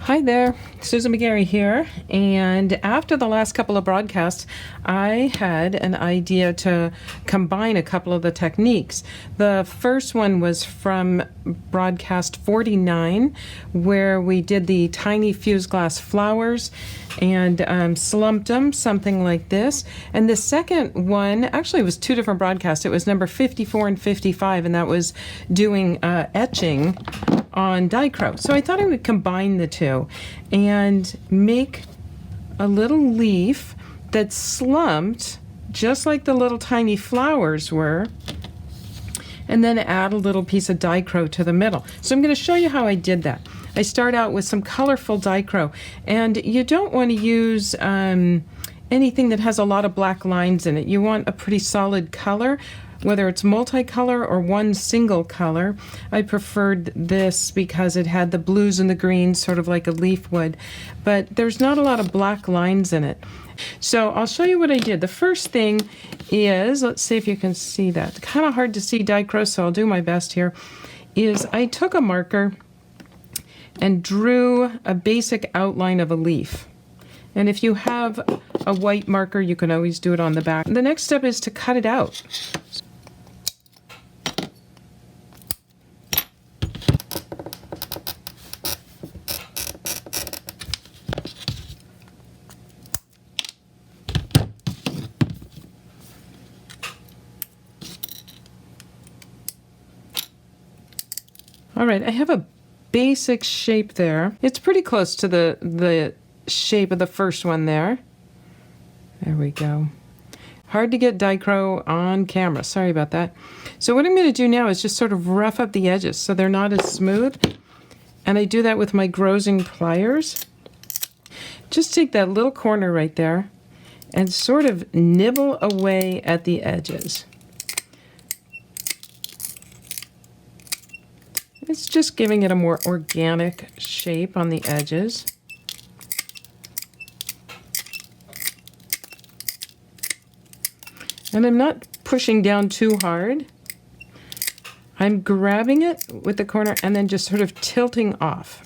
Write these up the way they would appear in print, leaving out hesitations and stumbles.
Hi there, Susan McGarry here, and after the last couple of broadcasts, I had an idea to combine a couple of the techniques. The first one was from broadcast 49, where we did the tiny fused glass flowers and slumped them, something like this. And the second one, actually it was two different broadcasts. It was number 54 and 55, and that was doing etching on Dichro. So I thought I would combine the two and make a little leaf that's slumped just like the little tiny flowers were, and then add a little piece of Dichro to the middle. So I'm going to show you how I did that. I start out with some colorful Dichro, and you don't want to use anything that has a lot of black lines in it. You want a pretty solid color, whether it's multicolor or one single color. I preferred this because it had the blues and the greens, sort of like a leaf would, but there's not a lot of black lines in it. So I'll show you what I did. The first thing is, let's see if you can see that. Kind of hard to see Dichro, so I'll do my best here, is I took a marker and drew a basic outline of a leaf. And if you have a white marker, you can always do it on the back. The next step is to cut it out. All right, I have a basic shape there. It's pretty close to the shape of the first one there. There we go. Hard to get Dichro on camera. Sorry about that. So what I'm going to do now is just sort of rough up the edges so they're not as smooth. And I do that with my grozing pliers. Just take that little corner right there and sort of nibble away at the edges. It's just giving it a more organic shape on the edges. And I'm not pushing down too hard. I'm grabbing it with the corner and then just sort of tilting off.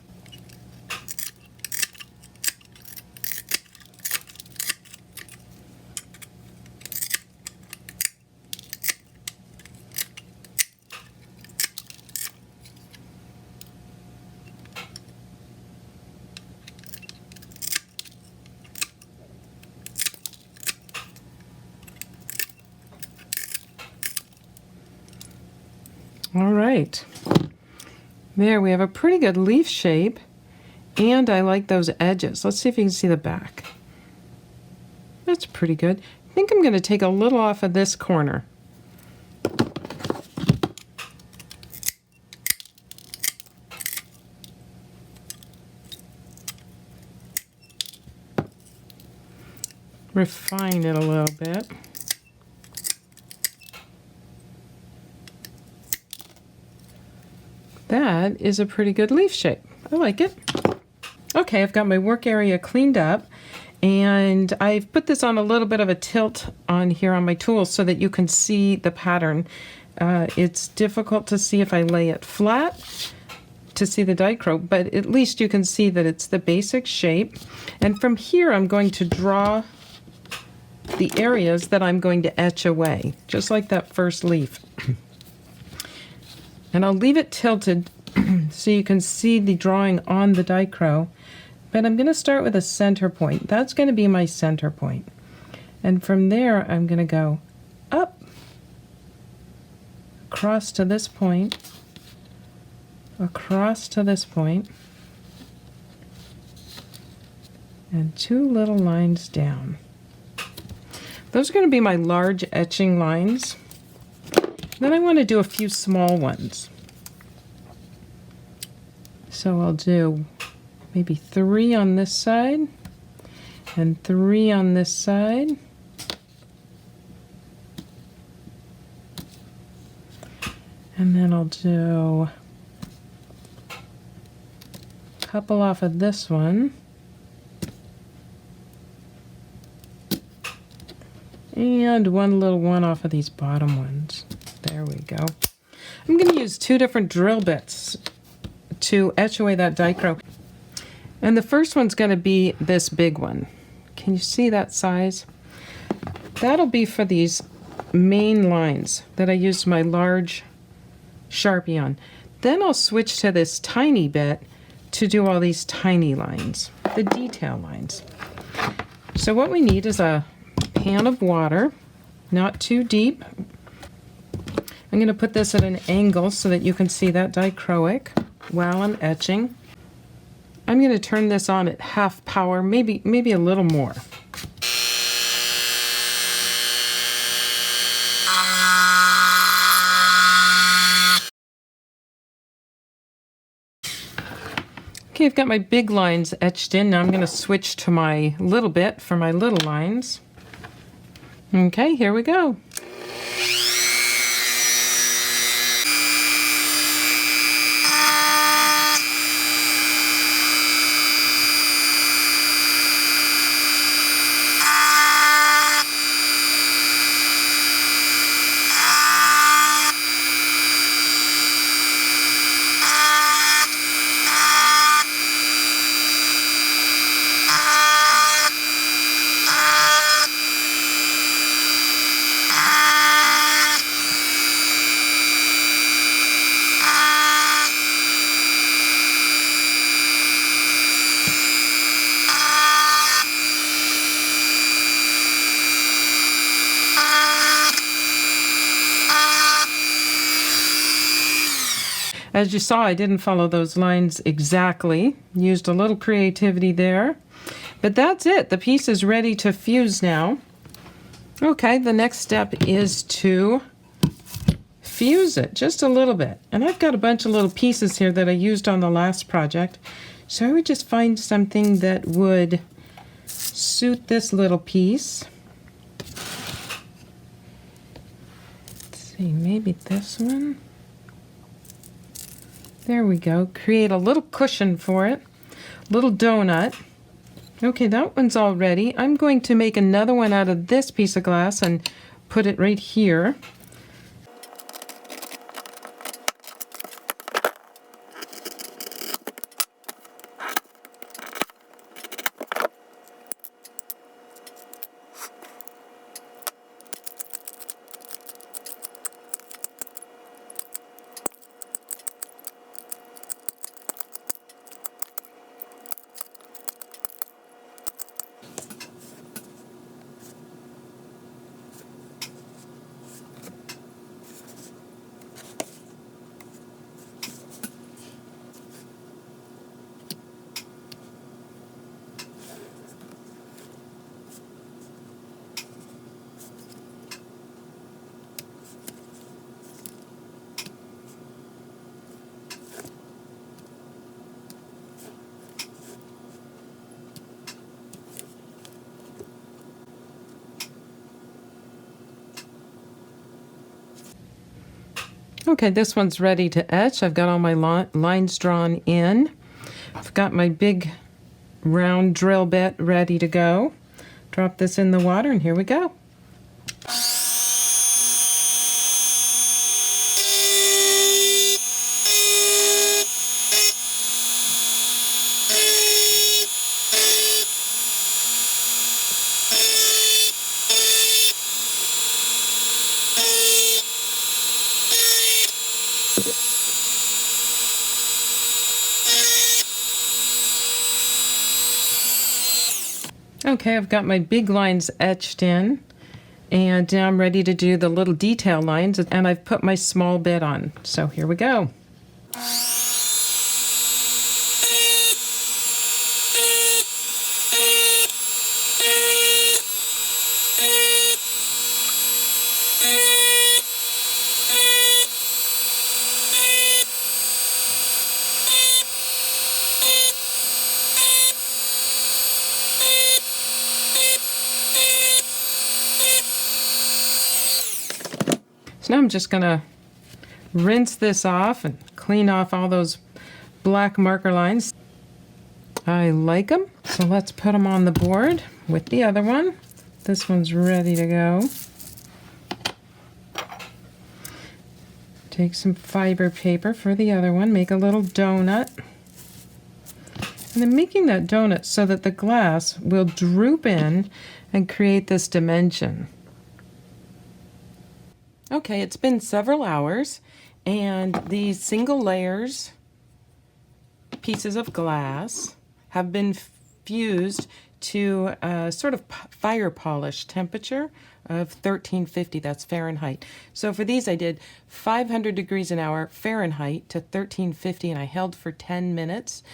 All right, there we have a pretty good leaf shape, and I like those edges. Let's see if you can see the back. That's pretty good. I think I'm going to take a little off of this corner. Refine it a little bit. That is a pretty good leaf shape. I like it. Okay, I've got my work area cleaned up, and I've put this on a little bit of a tilt on here on my tools so that you can see the pattern. It's difficult to see if I lay it flat to see the Dichro, but at least you can see that it's the basic shape. And from here I'm going to draw the areas that I'm going to etch away, just like that first leaf. And I'll leave it tilted so you can see the drawing on the Dichro. But I'm going to start with a center point. That's going to be my center point. And from there, I'm going to go up, across to this point, across to this point, and two little lines down. Those are going to be my large etching lines. Then I want to do a few small ones. So I'll do maybe 3 on this side and 3 on this side. And then I'll do a couple off of this one. And one little one off of these bottom ones. There we go. I'm going to use 2 different drill bits to etch away that Dichro. And the first one's going to be this big one. Can you see that size? That'll be for these main lines that I used my large Sharpie on. Then I'll switch to this tiny bit to do all these tiny lines, the detail lines. So what we need is a pan of water, not too deep. I'm going to put this at an angle so that you can see that dichroic while I'm etching. I'm going to turn this on at half power, maybe a little more. Okay, I've got my big lines etched in. Now I'm going to switch to my little bit for my little lines. Okay, here we go. As you saw, I didn't follow those lines exactly. Used a little creativity there. But that's it. The piece is ready to fuse now. Okay, the next step is to fuse it just a little bit. And I've got a bunch of little pieces here that I used on the last project. So I would just find something that would suit this little piece. Let's see, maybe this one. There we go. Create a little cushion for it. Little donut. Okay, that one's all ready. I'm going to make another one out of this piece of glass and put it right here. Okay, this one's ready to etch. I've got all my lines drawn in. I've got my big round drill bit ready to go. Drop this in the water and here we go. Okay, I've got my big lines etched in, and now I'm ready to do the little detail lines, and I've put my small bit on. So here we go. So now I'm just going to rinse this off and clean off all those black marker lines. I like them, so let's put them on the board with the other one. This one's ready to go. Take some fiber paper for the other one, make a little donut. And I'm making that donut so that the glass will droop in and create this dimension. Okay, it's been several hours, and these single layers pieces of glass have been fused to a sort of fire polish temperature of 1350, that's Fahrenheit. So for these I did 500 degrees an hour Fahrenheit to 1350, and I held for 10 minutes.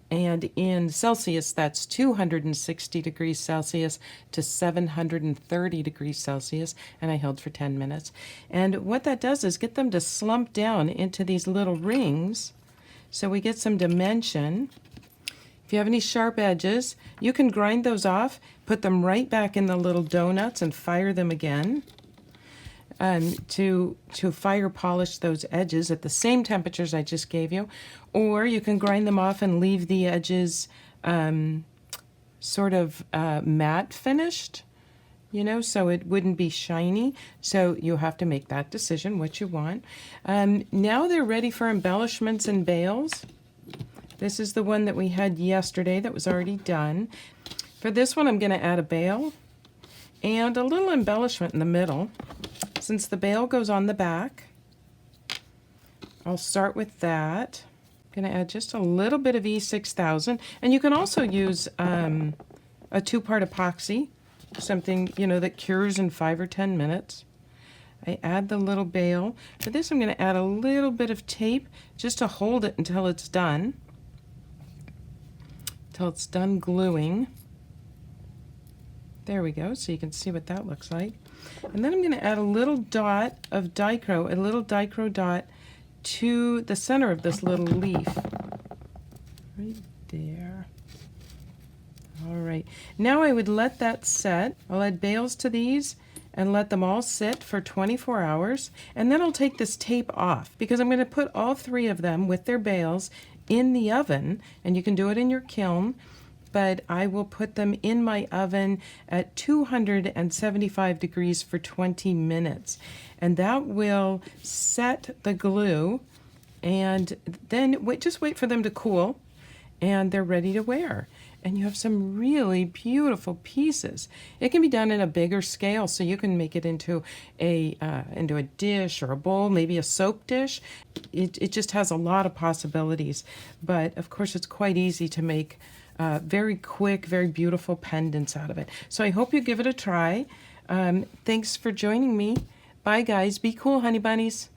And in Celsius, that's 260 degrees Celsius to 730 degrees Celsius, and I held for 10 minutes. And what that does is get them to slump down into these little rings, so we get some dimension. If you have any sharp edges, you can grind those off, put them right back in the little donuts and fire them again. To fire polish those edges at the same temperatures I just gave you, or you can grind them off and leave the edges sort of matte finished, you know, so it wouldn't be shiny. So you have to make that decision what you want. Now they're ready for embellishments and bails. This is the one that we had yesterday that was already done. For this one I'm going to add a bail and a little embellishment in the middle. Since the bail goes on the back, I'll start with that. I'm going to add just a little bit of E6000, and you can also use a two-part epoxy, something, you know, that cures in 5 or 10 minutes. I add the little bail. For this I'm going to add a little bit of tape just to hold it until it's done gluing. There we go, so you can see what that looks like. And then I'm going to add a little dot of dichro, a little dichro dot to the center of this little leaf. Right there. All right. Now I would let that set. I'll add bails to these and let them all sit for 24 hours. And then I'll take this tape off because I'm going to put all 3 of them with their bails in the oven, and you can do it in your kiln. But I will put them in my oven at 275 degrees for 20 minutes. And that will set the glue, and then just wait for them to cool, and they're ready to wear. And you have some really beautiful pieces. It can be done in a bigger scale, so you can make it into a dish or a bowl, maybe a soap dish. It just has a lot of possibilities. But of course, it's quite easy to make very quick, very beautiful pendants out of it. So I hope you give it a try. Thanks for joining me. Bye, guys. Be cool, honey bunnies.